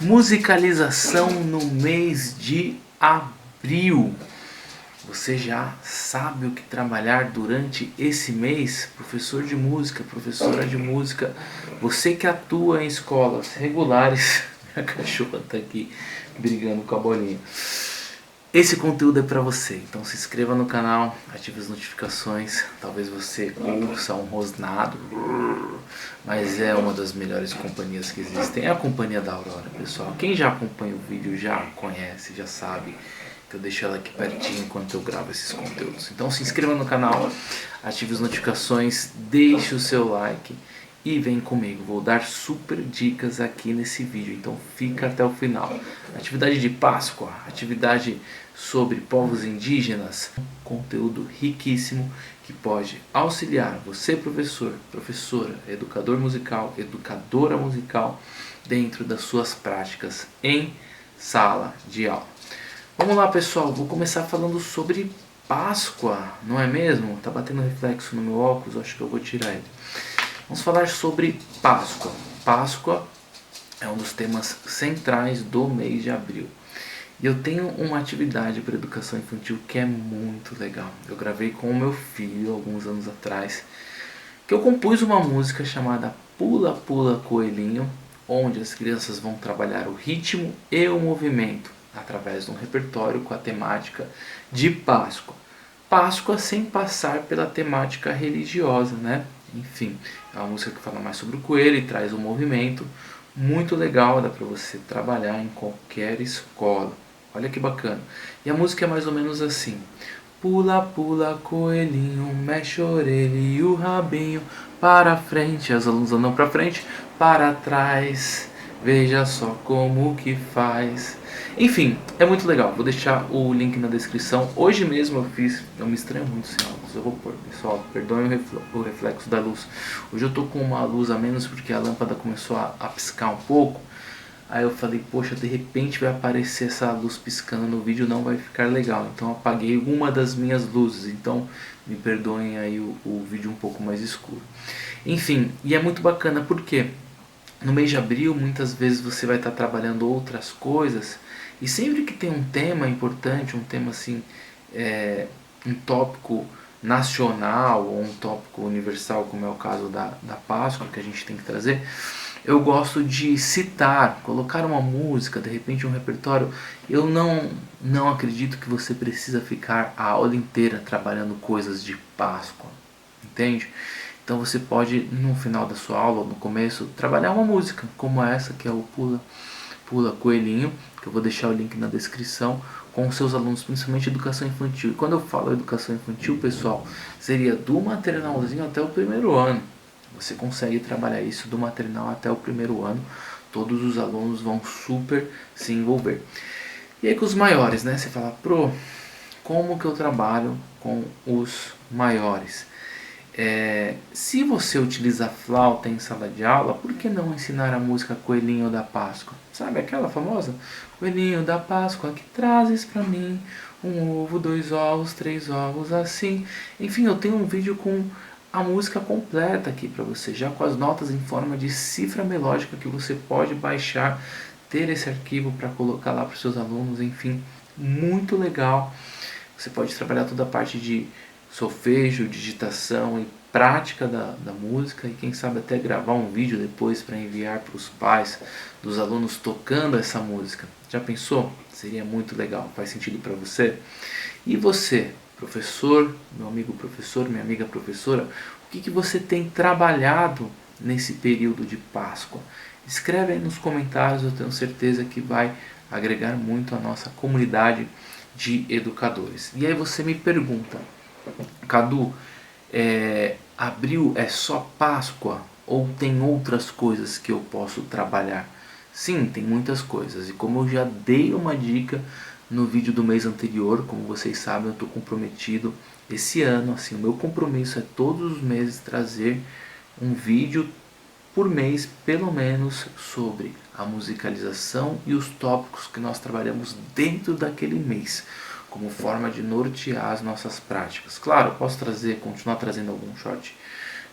Musicalização no mês de abril. Você já sabe o que trabalhar durante esse mês? Professor de música, professora de música, você que atua em escolas regulares. Minha cachorra tá aqui brigando com a bolinha. Esse conteúdo é para você, então se inscreva no canal, ative as notificações, talvez você ouça um rosnado, mas é uma das melhores companhias que existem, é a companhia da Aurora, pessoal. Quem já acompanha o vídeo já conhece, já sabe que eu deixo ela aqui pertinho enquanto eu gravo esses conteúdos. Então se inscreva no canal, ative as notificações, deixe o seu like e vem comigo, vou dar super dicas aqui nesse vídeo, então fica até o final. Atividade de Páscoa, atividade sobre povos indígenas, conteúdo riquíssimo que pode auxiliar você, professor, professora, educador musical, educadora musical, dentro das suas práticas em sala de aula. Vamos lá, pessoal, vou começar falando sobre Páscoa, não é mesmo? Tá batendo reflexo no meu óculos, acho que eu vou tirar ele. Vamos falar sobre Páscoa. Páscoa é um dos temas centrais do mês de abril. E eu tenho uma atividade para educação infantil que é muito legal. Eu gravei com o meu filho alguns anos atrás, que eu compus uma música chamada Pula Pula Coelhinho, onde as crianças vão trabalhar o ritmo e o movimento através de um repertório com a temática de Páscoa. Páscoa sem passar pela temática religiosa, né? Enfim, é uma música que fala mais sobre o coelho e traz um movimento muito legal, dá para você trabalhar em qualquer escola. Olha que bacana. E a música é mais ou menos assim: pula, pula, coelhinho, mexe a orelha e o rabinho, para frente, as alunos andam para frente, para trás, veja só como que faz. Enfim, é muito legal, vou deixar o link na descrição. Hoje mesmo eu me estranho muito sem óculos, eu vou pôr, pessoal, perdoem o reflexo da luz. Hoje eu tô com uma luz a menos porque a lâmpada começou a piscar um pouco. Aí eu falei, poxa, de repente vai aparecer essa luz piscando no vídeo, não vai ficar legal. Então eu apaguei uma das minhas luzes, então me perdoem aí o vídeo um pouco mais escuro. Enfim, e é muito bacana porque no mês de abril muitas vezes você vai estar trabalhando outras coisas, e sempre que tem um tema importante, um tema assim, um tópico nacional ou um tópico universal, como é o caso da Páscoa, que a gente tem que trazer, eu gosto de citar, colocar uma música, de repente um repertório. Eu não acredito que você precisa ficar a aula inteira trabalhando coisas de Páscoa, entende? Então você pode, no final da sua aula, no começo, trabalhar uma música como essa, que é o Pula Pula Coelhinho, que eu vou deixar o link na descrição, com os seus alunos, principalmente educação infantil. E quando eu falo educação infantil, pessoal, seria do maternalzinho até o primeiro ano. Você consegue trabalhar isso do maternal até o primeiro ano. Todos os alunos vão super se envolver. E aí com os maiores, né? Você fala, como que eu trabalho com os maiores? Se você utiliza flauta em sala de aula, por que não ensinar a música Coelhinho da Páscoa? Sabe aquela famosa? Coelhinho da Páscoa, que trazes pra mim um ovo, 2 ovos, 3 ovos, assim. Enfim, eu tenho um vídeo com a música completa aqui para você, já com as notas em forma de cifra melódica que você pode baixar, ter esse arquivo para colocar lá para os seus alunos, enfim, muito legal. Você pode trabalhar toda a parte de solfejo, digitação e prática da música, e quem sabe até gravar um vídeo depois para enviar para os pais dos alunos tocando essa música. Já pensou? Seria muito legal. Faz sentido para você? E você, professor, meu amigo professor, minha amiga professora, o que você tem trabalhado nesse período de Páscoa? Escreve aí nos comentários, eu tenho certeza que vai agregar muito à nossa comunidade de educadores. E aí você me pergunta, Cadu, abril é só Páscoa ou tem outras coisas que eu posso trabalhar? Sim, tem muitas coisas, e como eu já dei uma dica no vídeo do mês anterior, como vocês sabem, eu estou comprometido esse ano, assim, o meu compromisso é todos os meses trazer um vídeo por mês, pelo menos, sobre a musicalização e os tópicos que nós trabalhamos dentro daquele mês, como forma de nortear as nossas práticas. Claro, eu posso continuar trazendo algum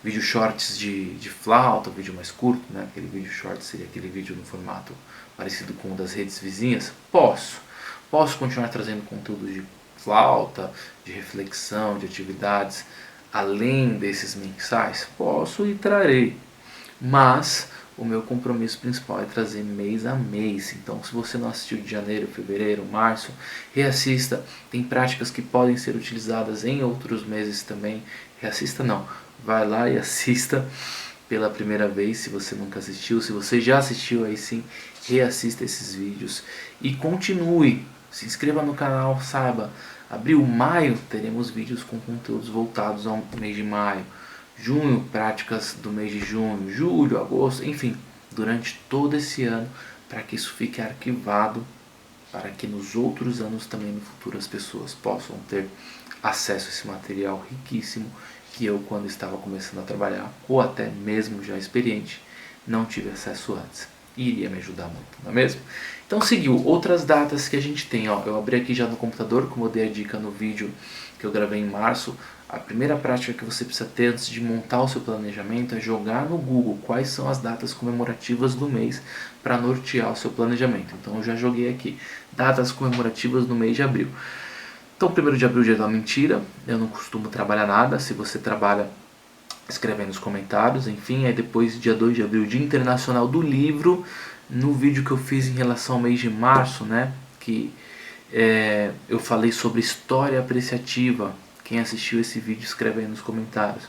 vídeo shorts de flauta, vídeo mais curto, né? Aquele vídeo short seria aquele vídeo no formato parecido com o das redes vizinhas? Posso. Posso continuar trazendo conteúdo de flauta, de reflexão, de atividades, além desses mensais? Posso e trarei. Mas o meu compromisso principal é trazer mês a mês. Então, se você não assistiu de janeiro, fevereiro, março, reassista. Tem práticas que podem ser utilizadas em outros meses também. Reassista não, vai lá e assista pela primeira vez se você nunca assistiu. Se você já assistiu, aí sim, reassista esses vídeos e continue. Se inscreva no canal, saiba. Abril, maio, teremos vídeos com conteúdos voltados ao mês de maio. Junho, práticas do mês de junho, julho, agosto, enfim, durante todo esse ano, para que isso fique arquivado, para que nos outros anos também no futuro as pessoas possam ter acesso a esse material riquíssimo que eu, quando estava começando a trabalhar, ou até mesmo já experiente, não tive acesso antes. E iria me ajudar muito, não é mesmo? Então seguiu outras datas que a gente tem, ó, eu abri aqui já no computador, como eu dei a dica no vídeo que eu gravei em março. A primeira prática que você precisa ter antes de montar o seu planejamento é jogar no Google quais são as datas comemorativas do mês para nortear o seu planejamento. Então eu já joguei aqui, datas comemorativas no mês de abril. Então 1º de abril, dia da mentira, eu não costumo trabalhar nada. Se você trabalha, escreve aí nos comentários. Enfim, aí depois dia 2 de abril, dia internacional do livro. No vídeo que eu fiz em relação ao mês de março, né, que eu falei sobre história apreciativa. Quem assistiu esse vídeo, escreve aí nos comentários.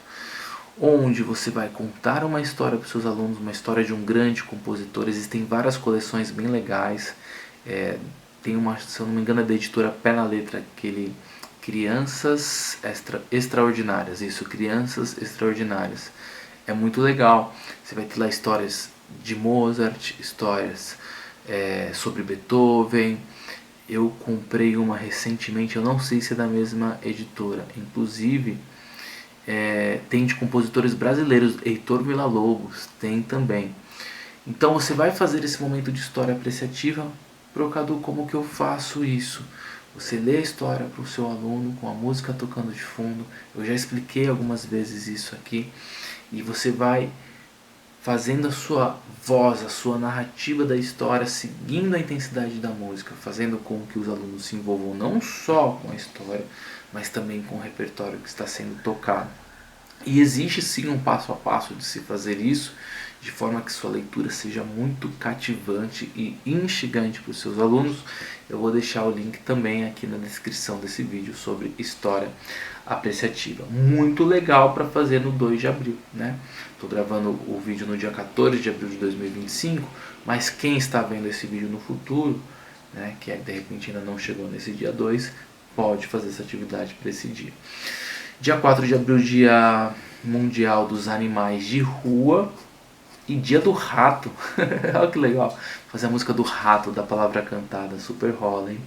Onde você vai contar uma história para os seus alunos, uma história de um grande compositor. Existem várias coleções bem legais. Tem uma, se eu não me engano, é da editora Pé na Letra, aquele Crianças Extraordinárias. Isso, Crianças Extraordinárias. É muito legal. Você vai ter lá histórias de Mozart, histórias sobre Beethoven. Eu comprei uma recentemente, eu não sei se é da mesma editora. Inclusive, tem de compositores brasileiros, Heitor Villa-Lobos, tem também. Então você vai fazer esse momento de história apreciativa. Procadu, como que eu faço isso? Você lê a história para o seu aluno com a música tocando de fundo. Eu já expliquei algumas vezes isso aqui. E você vai fazendo a sua voz, a sua narrativa da história, seguindo a intensidade da música, fazendo com que os alunos se envolvam não só com a história, mas também com o repertório que está sendo tocado. E existe sim um passo a passo de se fazer isso, de forma que sua leitura seja muito cativante e instigante para os seus alunos. Eu vou deixar o link também aqui na descrição desse vídeo sobre história apreciativa. Muito legal para fazer no 2 de abril, né? Estou gravando o vídeo no dia 14 de abril de 2025, mas quem está vendo esse vídeo no futuro, né, que de repente ainda não chegou nesse dia 2, pode fazer essa atividade para esse dia. Dia 4 de abril, dia mundial dos animais de rua. E dia do rato. Olha que legal. Fazer a música do rato, da palavra cantada. Super rola, hein?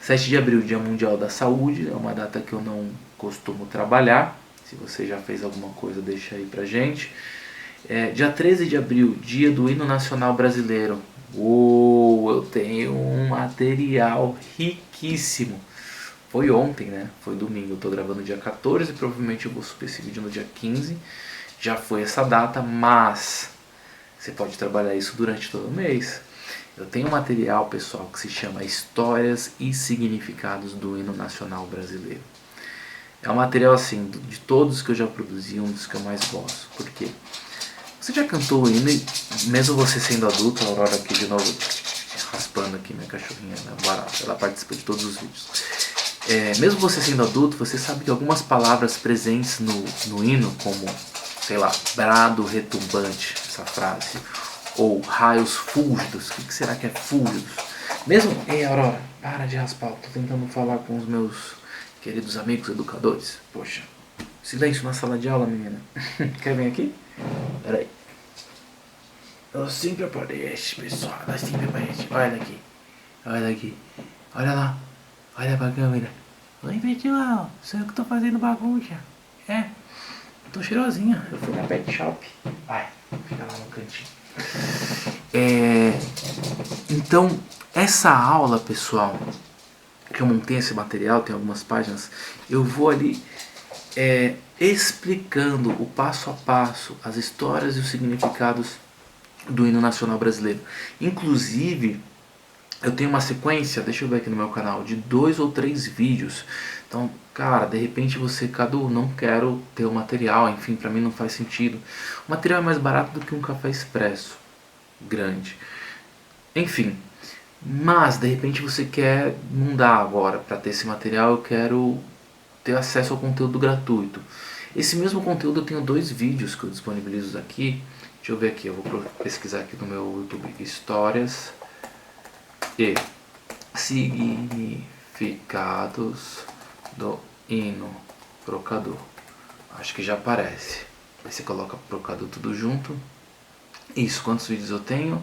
7 de abril, dia mundial da saúde. É uma data que eu não costumo trabalhar. Se você já fez alguma coisa, deixa aí pra gente. Dia 13 de abril, dia do hino nacional brasileiro. Eu tenho um material riquíssimo. Foi ontem, né? Foi domingo. Eu tô gravando dia 14. Provavelmente eu vou subir esse vídeo no dia 15. Já foi essa data, mas você pode trabalhar isso durante todo o mês. Eu tenho um material, pessoal, que se chama Histórias e Significados do Hino Nacional Brasileiro. É um material, assim, de todos que eu já produzi, um dos que eu mais gosto. Por quê? Você já cantou o hino, e mesmo você sendo adulto, a Aurora aqui de novo, raspando aqui minha cachorrinha, né, barata, ela participa de todos os vídeos. Mesmo você sendo adulto, você sabe que algumas palavras presentes no hino, como, sei lá, brado retumbante, essa frase, ou raios fúlgidos. O que será que é fúlgidos? Mesmo, ei Aurora, para de raspar, tô tentando falar com os meus queridos amigos educadores. Poxa, silêncio na sala de aula, menina. Quer vir aqui? Peraí. Eu sempre apareço, pessoal, eu sempre apareço. Olha daqui, olha daqui, olha lá, olha pra câmera. Oi pessoal, sou eu que tô fazendo bagunça. Tô cheirosinha, eu fui na pet shop. Vai, fica lá no cantinho. Então, essa aula, pessoal, que eu montei esse material, tem algumas páginas, eu vou ali explicando o passo a passo, as histórias e os significados do hino nacional brasileiro. Inclusive, eu tenho uma sequência, deixa eu ver aqui no meu canal, de 2 ou 3 vídeos. Então, cara, de repente você, Cadu, não quero ter o material, enfim, pra mim não faz sentido. O material é mais barato do que um café expresso grande. Enfim, mas de repente você quer, não dá agora para ter esse material, eu quero ter acesso ao conteúdo gratuito. Esse mesmo conteúdo eu tenho 2 vídeos que eu disponibilizo aqui. Deixa eu ver aqui, eu vou pesquisar aqui no meu YouTube histórias e significados do hino Procadu. Acho que já aparece. Aí você coloca Procadu tudo junto. Isso, quantos vídeos eu tenho?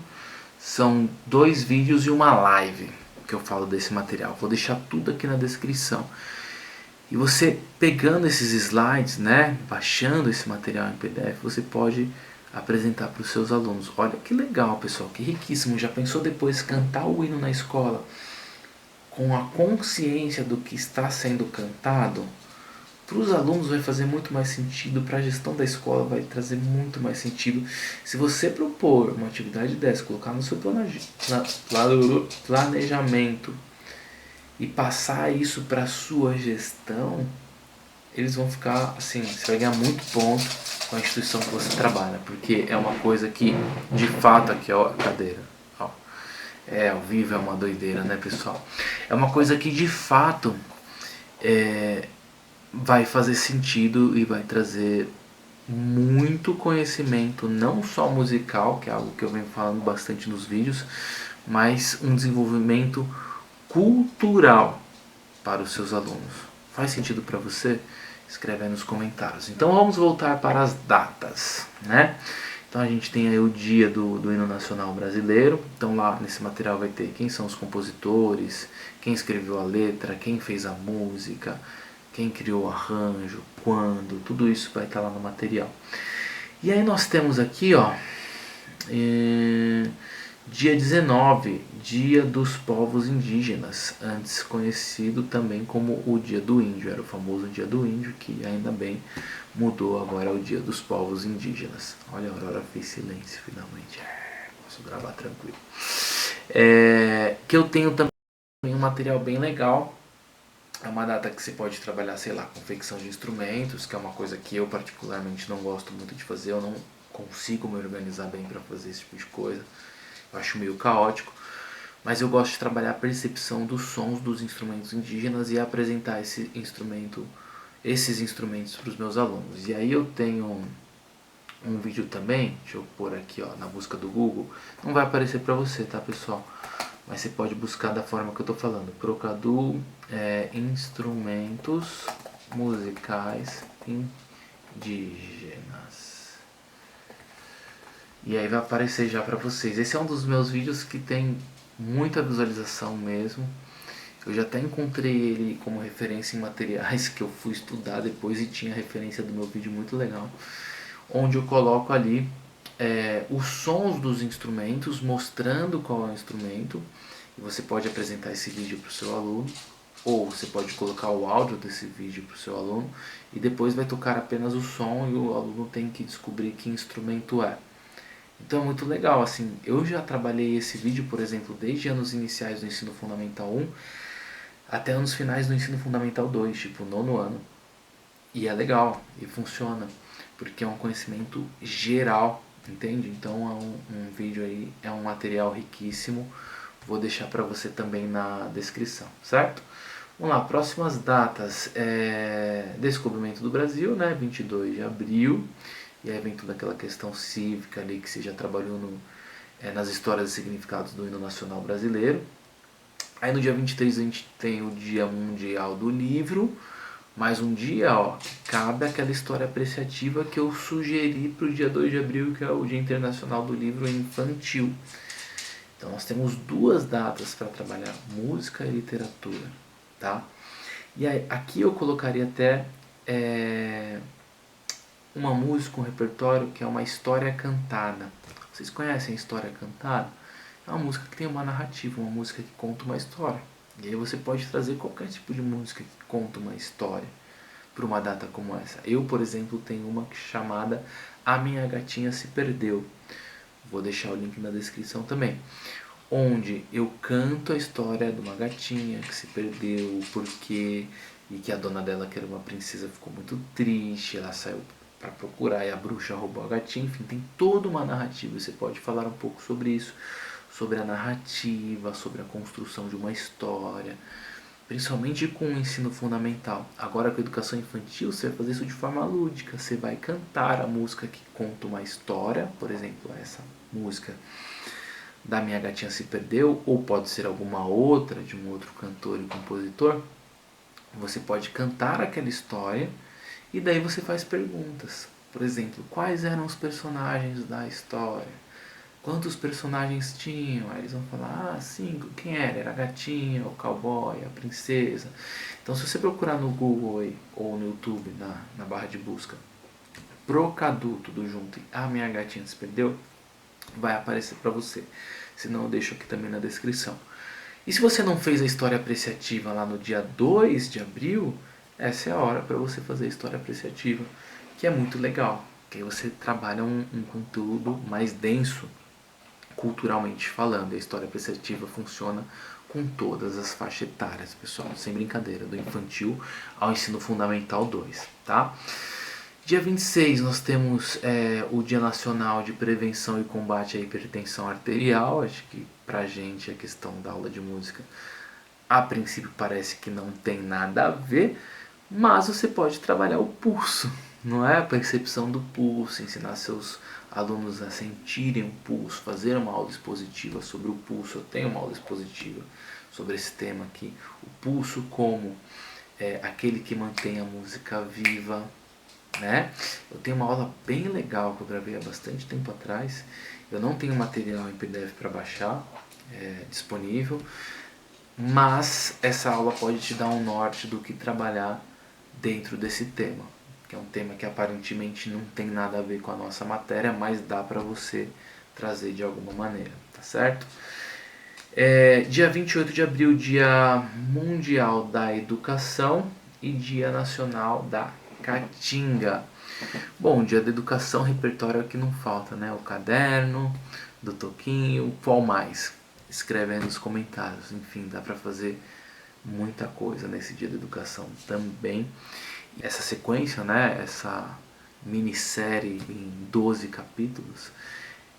São 2 vídeos e uma live que eu falo desse material. Vou deixar tudo aqui na descrição. E você pegando esses slides, né, baixando esse material em PDF, você pode apresentar para os seus alunos. Olha que legal, pessoal, que riquíssimo. Já pensou depois cantar o hino na escola com a consciência do que está sendo cantado? Para os alunos vai fazer muito mais sentido, para a gestão da escola vai trazer muito mais sentido. Se você propor uma atividade dessa, colocar no seu planejamento e passar isso para a sua gestão, eles vão ficar assim, você vai ganhar muito ponto com a instituição que você trabalha, porque é uma coisa que, de fato, aqui ó, a cadeira, ó, ao vivo é uma doideira, né, pessoal? É uma coisa que, de fato, vai fazer sentido e vai trazer muito conhecimento, não só musical, que é algo que eu venho falando bastante nos vídeos, mas um desenvolvimento cultural para os seus alunos. Faz sentido para você? Escreve aí nos comentários. Então vamos voltar para as datas, né? Então a gente tem aí o dia do hino nacional brasileiro. Então lá nesse material vai ter quem são os compositores, quem escreveu a letra, quem fez a música, quem criou o arranjo, quando, tudo isso vai estar lá no material. E aí nós temos aqui, ó, dia 19, Dia dos Povos Indígenas, antes conhecido também como o Dia do Índio, era o famoso Dia do Índio, que ainda bem mudou agora ao Dia dos Povos Indígenas. Olha, a Aurora fez silêncio finalmente, posso gravar tranquilo. Que eu tenho também um material bem legal. É uma data que você pode trabalhar, sei lá, confecção de instrumentos, que é uma coisa que eu particularmente não gosto muito de fazer, eu não consigo me organizar bem para fazer esse tipo de coisa, eu acho meio caótico, mas eu gosto de trabalhar a percepção dos sons dos instrumentos indígenas e apresentar esses instrumentos para os meus alunos. E aí eu tenho um vídeo também, deixa eu pôr aqui ó, na busca do Google, não vai aparecer para você, tá, pessoal? Mas você pode buscar da forma que eu estou falando. Procadu instrumentos musicais indígenas. E aí vai aparecer já para vocês. Esse é um dos meus vídeos que tem muita visualização mesmo. Eu já até encontrei ele como referência em materiais que eu fui estudar depois e tinha referência do meu vídeo muito legal. Onde eu coloco ali os sons dos instrumentos, mostrando qual é o instrumento, e você pode apresentar esse vídeo para o seu aluno, ou você pode colocar o áudio desse vídeo para o seu aluno, e depois vai tocar apenas o som e o aluno tem que descobrir que instrumento é. Então é muito legal, assim, eu já trabalhei esse vídeo, por exemplo, desde anos iniciais do ensino fundamental 1 até anos finais do ensino fundamental 2, tipo 9º ano, e é legal, e funciona, porque é um conhecimento geral, entende? Então é um vídeo aí, é um material riquíssimo, vou deixar para você também na descrição, certo? Vamos lá, próximas datas, Descobrimento do Brasil, né, 22 de abril, e aí vem toda aquela questão cívica ali que você já trabalhou nas histórias e significados do hino nacional brasileiro. Aí no dia 23 a gente tem o Dia Mundial do Livro, mais um dia, ó, que cabe aquela história apreciativa que eu sugeri para o dia 2 de abril, que é o Dia Internacional do Livro Infantil. Então nós temos 2 datas para trabalhar, música e literatura, tá? E aí, aqui eu colocaria até uma música, um repertório que é uma história cantada. Vocês conhecem a história cantada? É uma música que tem uma narrativa, uma música que conta uma história. E aí você pode trazer qualquer tipo de música que conta uma história para uma data como essa. Eu, por exemplo, tenho uma chamada A Minha Gatinha Se Perdeu. vou deixar o link na descrição também, onde eu canto a história de uma gatinha que se perdeu, o porquê, e que a dona dela, que era uma princesa, ficou muito triste, ela saiu para procurar e a bruxa roubou a gatinha, enfim, tem toda uma narrativa, você pode falar um pouco sobre isso, sobre a narrativa, sobre a construção de uma história, principalmente com o ensino fundamental. Agora com a educação infantil, você vai fazer isso de forma lúdica, você vai cantar a música que conta uma história, por exemplo, essa música da Minha Gatinha Se Perdeu, ou pode ser alguma outra, de um outro cantor e compositor. Você pode cantar aquela história e daí você faz perguntas. Por exemplo, quais eram os personagens da história? Quantos personagens tinham? Aí eles vão falar, 5. Quem era? Era a gatinha, o cowboy, a princesa. Então se você procurar no Google aí, ou no YouTube, na barra de busca, pro Cadu, tudo junto, e A Minha Gatinha Se Perdeu, vai aparecer para você. Senão eu deixo aqui também na descrição. E se você não fez a história apreciativa lá no dia 2 de abril, essa é a hora para você fazer a história apreciativa, que é muito legal. Que aí você trabalha um conteúdo mais denso, culturalmente falando. A história apreciativa funciona com todas as faixas etárias, pessoal, sem brincadeira, do infantil ao ensino fundamental 2, tá? Dia 26 nós temos o Dia Nacional de Prevenção e Combate à Hipertensão Arterial. Acho que pra gente a questão da aula de música a princípio parece que não tem nada a ver, mas você pode trabalhar o pulso, não é? A percepção do pulso, ensinar seus alunos a sentirem o pulso, fazer uma aula expositiva sobre o pulso. Eu tenho uma aula expositiva sobre esse tema aqui, o pulso como aquele que mantém a música viva, né? Eu tenho uma aula bem legal que eu gravei há bastante tempo atrás. Eu não tenho material em PDF para baixar disponível, mas essa aula pode te dar um norte do que trabalhar dentro desse tema, que é um tema que aparentemente não tem nada a ver com a nossa matéria, mas dá para você trazer de alguma maneira, tá certo? Dia 28 de abril, Dia Mundial da Educação e Dia Nacional da Caatinga. Bom, dia da educação, repertório é o que não falta, né? O caderno do Toquinho, qual mais? Escreve aí nos comentários. Enfim, dá pra fazer muita coisa nesse dia da educação também. Essa sequência, né? Essa minissérie em 12 capítulos,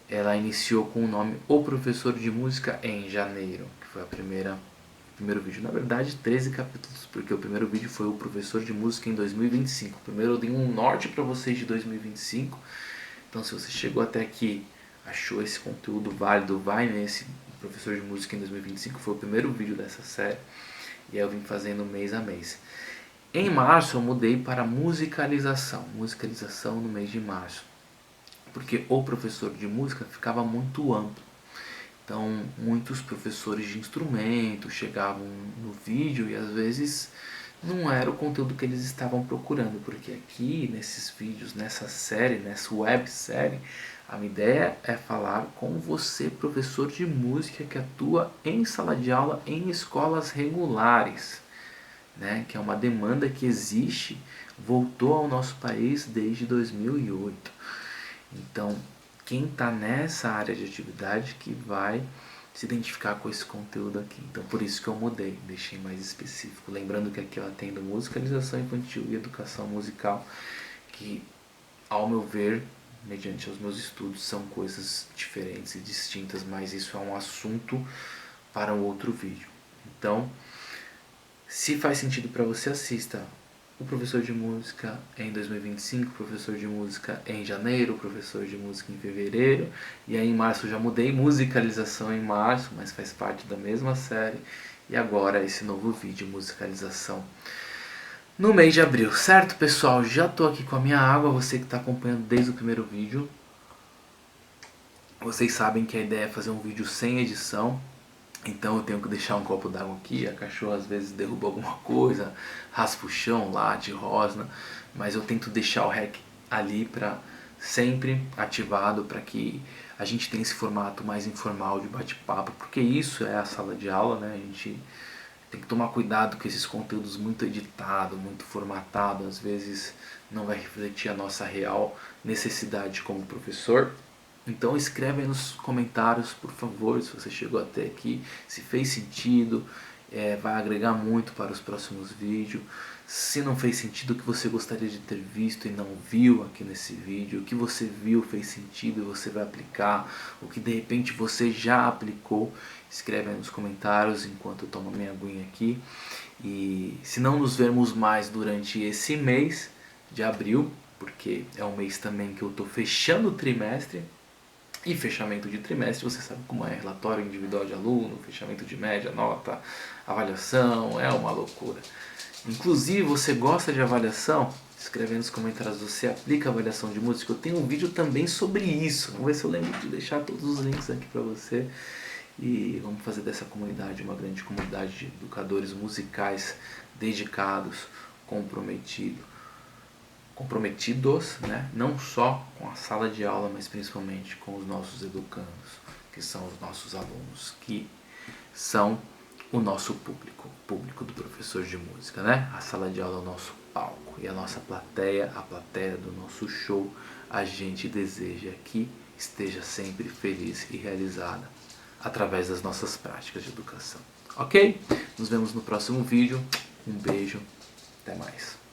ela iniciou com o nome O Professor de Música em Janeiro, que foi o primeiro vídeo. Na verdade, 13 capítulos, porque o primeiro vídeo foi O Professor de Música em 2025. Primeiro eu dei um norte para vocês de 2025. Então, se você chegou até aqui, achou esse conteúdo válido, vai nesse Professor de Música em 2025. Foi o primeiro vídeo dessa série. E aí eu vim fazendo mês a mês. Em março eu mudei para musicalização. Musicalização no mês de março. Porque o professor de música ficava muito amplo. Então, muitos professores de instrumento chegavam no vídeo e às vezes não era o conteúdo que eles estavam procurando, porque aqui nesses vídeos, nessa série, nessa websérie, a minha ideia é falar com você, professor de música que atua em sala de aula em escolas regulares, né? Que é uma demanda que existe, voltou ao nosso país desde 2008. Então, quem está nessa área de atividade que vai se identificar com esse conteúdo aqui. Então, por isso que eu mudei, deixei mais específico. Lembrando que aqui eu atendo musicalização infantil e educação musical, que, ao meu ver, mediante os meus estudos, são coisas diferentes e distintas, mas isso é um assunto para um outro vídeo. Então, se faz sentido para você, assista o professor de música em 2025, professor de música em janeiro, professor de música em fevereiro, e aí em março eu já mudei, musicalização em março, mas faz parte da mesma série, e agora esse novo vídeo, musicalização, no mês de abril, certo pessoal? Já tô aqui com a minha água, você que está acompanhando desde o primeiro vídeo, vocês sabem que a ideia é fazer um vídeo sem edição. Então eu tenho que deixar um copo d'água aqui, a cachorra às vezes derruba alguma coisa, raspa o chão, late, rosna, mas eu tento deixar o REC ali para sempre ativado para que a gente tenha esse formato mais informal de bate-papo, porque isso é a sala de aula, né? A gente tem que tomar cuidado com esses conteúdos muito editados, muito formatados, às vezes não vai refletir a nossa real necessidade como professor. Então escreve aí nos comentários, por favor, se você chegou até aqui, se fez sentido, vai agregar muito para os próximos vídeos. Se não fez sentido, o que você gostaria de ter visto e não viu aqui nesse vídeo, o que você viu fez sentido e você vai aplicar, o que de repente você já aplicou, escreve aí nos comentários enquanto eu tomo minha aguinha aqui. E se não nos vermos mais durante esse mês de abril, porque é um mês também que eu estou fechando o trimestre, e fechamento de trimestre, você sabe como é, relatório individual de aluno, fechamento de média, nota, avaliação, é uma loucura. Inclusive, você gosta de avaliação? Escreve aí nos comentários, você aplica avaliação de música? Eu tenho um vídeo também sobre isso, vamos ver se eu lembro de deixar todos os links aqui para você. E vamos fazer dessa comunidade uma grande comunidade de educadores musicais dedicados, comprometidos, né? Não só com a sala de aula, mas principalmente com os nossos educandos, que são os nossos alunos, que são o nosso público, o público do professor de música, né? A sala de aula é o nosso palco e a nossa plateia, a plateia do nosso show, a gente deseja que esteja sempre feliz e realizada através das nossas práticas de educação. Ok? Nos vemos no próximo vídeo. Um beijo. Até mais.